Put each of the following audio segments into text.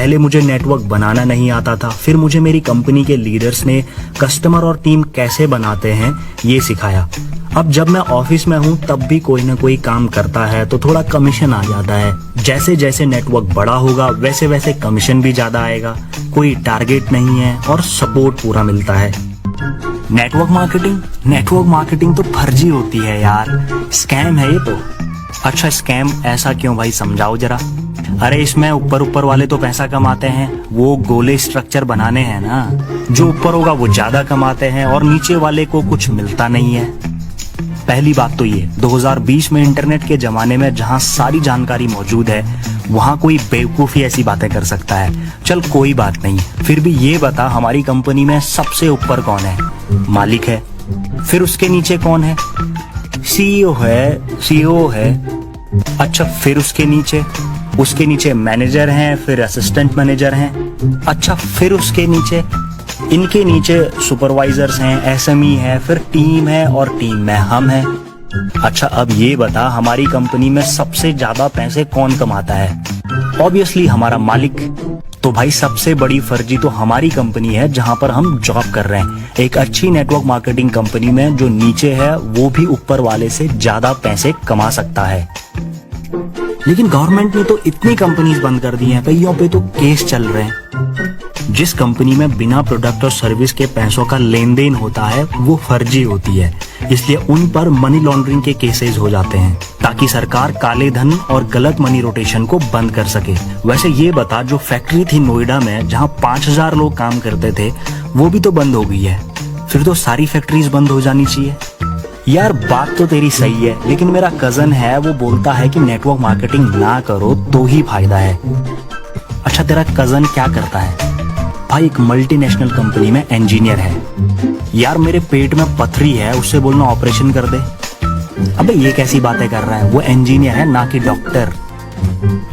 पहले मुझे नेटवर्क बनाना नहीं आता था, फिर मुझे मेरी कंपनी के लीडर्स ने कस्टमर और टीम कैसे बनाते हैं ये सिखाया। अब जब मैं ऑफिस में हूँ तब भी कोई ना कोई काम करता है तो थोड़ा कमीशन आ जाता है। जैसे जैसे नेटवर्क बड़ा होगा वैसे वैसे कमीशन भी ज्यादा आएगा। कोई टारगेट नहीं है और सपोर्ट पूरा मिलता है। नेटवर्क मार्केटिंग तो फर्जी होती है यार, स्कैम है ये तो। अच्छा स्कैम ऐसा क्यों भाई, समझाओ जरा। अरे इसमें ऊपर वाले तो पैसा कमाते हैं, वो गोले स्ट्रक्चर बनाने हैं ना। जो ऊपर होगा वो ज्यादा कमाते हैं और नीचे वाले को कुछ मिलता नहीं है। पहली बात तो ये 2020 में इंटरनेट के जमाने में जहां सारी जानकारी मौजूद है वहां कोई बेवकूफी ऐसी बातें कर सकता है। चल कोई बात नहीं, फिर भी ये बता हमारी कंपनी में सबसे ऊपर कौन है? मालिक है। फिर उसके नीचे कौन है? सीईओ है। अच्छा फिर उसके नीचे मैनेजर हैं, फिर असिस्टेंट मैनेजर हैं। अच्छा फिर उसके नीचे इनके नीचे सुपरवाइजर्स हैं, एसएमई है, फिर टीम है और टीम में हम हैं। अच्छा अब ये बता हमारी कंपनी में सबसे ज्यादा पैसे कौन कमाता है? ऑब्वियसली हमारा मालिक। तो भाई सबसे बड़ी फर्जी तो हमारी कंपनी है जहां पर हम जॉब कर रहे हैं। एक अच्छी नेटवर्क मार्केटिंग कंपनी में जो नीचे है वो भी ऊपर वाले से ज्यादा पैसे कमा सकता है। लेकिन गवर्नमेंट ने तो इतनी कंपनीज बंद कर दी हैं, कईयों पे तो केस चल रहे हैं। जिस कंपनी में बिना प्रोडक्ट और सर्विस के पैसों का लेन देन होता है वो फर्जी होती है, इसलिए उन पर मनी लॉन्ड्रिंग के केसेस हो जाते हैं ताकि सरकार काले धन और गलत मनी रोटेशन को बंद कर सके। वैसे ये बता जो फैक्ट्री थी नोएडा में जहां 5000 लोग काम करते थे वो भी तो बंद हो गई है। फिर तो सारी फैक्ट्रीज बंद हो जानी चाहिए। यार बात तो तेरी सही है, लेकिन मेरा कजन है वो बोलता है कि नेटवर्क मार्केटिंग ना करो तो ही फायदा है। अच्छा तेरा कजन क्या करता है? भाई एक मल्टीनेशनल कंपनी में इंजीनियर है। यार मेरे पेट में पथरी है, उससे बोलना ऑपरेशन कर दे। अबे ये कैसी बातें कर रहा है, वो इंजीनियर है ना कि डॉक्टर।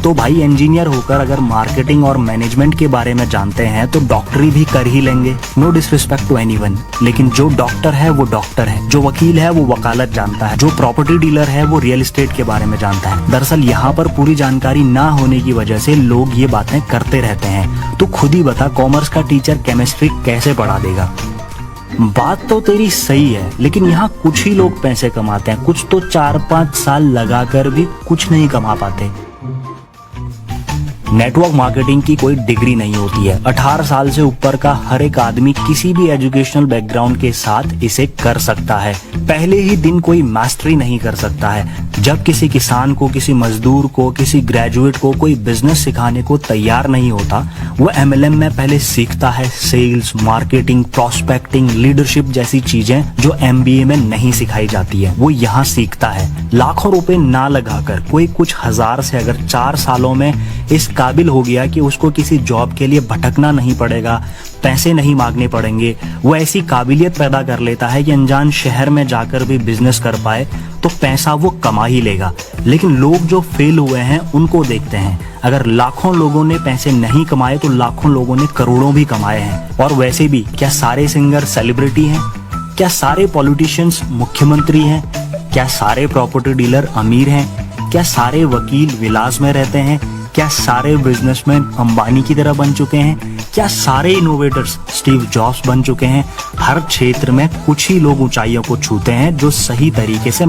तो भाई इंजीनियर होकर अगर मार्केटिंग और मैनेजमेंट के बारे में जानते हैं तो डॉक्टरी भी कर ही लेंगे। नो डिसरिस्पेक्ट टू एनीवन, लेकिन जो डॉक्टर है वो डॉक्टर है, जो वकील है वो वकालत जानता है, जो प्रॉपर्टी डीलर है वो रियल एस्टेट के बारे में जानता है। दरअसल यहाँ पर पूरी जानकारी ना होने की वजह से लोग ये बातें करते रहते हैं। तो खुद ही बता कॉमर्स का टीचर केमिस्ट्री कैसे पढ़ा देगा? बात तो तेरी सही है, लेकिन यहाँ कुछ ही लोग पैसे कमाते हैं, कुछ तो 4-5 साल लगाकर भी कुछ नहीं कमा पाते। नेटवर्क मार्केटिंग की कोई डिग्री नहीं होती है। 18 साल से ऊपर का हर एक आदमी किसी भी एजुकेशनल बैकग्राउंड के साथ इसे कर सकता है। पहले ही दिन कोई मास्टरी नहीं कर सकता है। जब किसी किसान को, किसी मजदूर को, किसी ग्रेजुएट को कोई बिजनेस सिखाने को तैयार नहीं होता, वो MLM में पहले सीखता है सेल्स, मार्केटिंग, प्रोस्पेक्टिंग, लीडरशिप जैसी चीजें जो MBA में नहीं सिखाई जाती है, वो यहाँ सीखता है। लाखों रुपए ना लगाकर कोई कुछ हजार से अगर 4 सालों में इस काबिल हो गया कि उसको किसी जॉब के लिए भटकना नहीं पड़ेगा, पैसे नहीं मांगने पड़ेंगे, वो ऐसी काबिलियत पैदा कर लेता है कि अनजान शहर में जाकर भी बिजनेस कर पाए तो पैसा वो कमा ही लेगा। लेकिन लोग जो फेल हुए हैं उनको देखते हैं। अगर लाखों लोगों ने पैसे नहीं कमाए तो लाखों लोगों ने करोड़ों भी कमाए हैं। और वैसे भी क्या सारे सिंगर सेलिब्रिटी हैं? क्या सारे पॉलिटिशियंस मुख्यमंत्री हैं? क्या सारे प्रॉपर्टी डीलर अमीर हैं? क्या सारे वकील विलास में रहते हैं? क्या सारे बिजनेसमैन अंबानी की तरह बन चुके हैं? क्या सारे इनोवेटर्स स्टीव जॉब्स बन चुके हैं? हर क्षेत्र में कुछ ही लोग ऊंचाइयों को छूते हैं जो सही तरीके से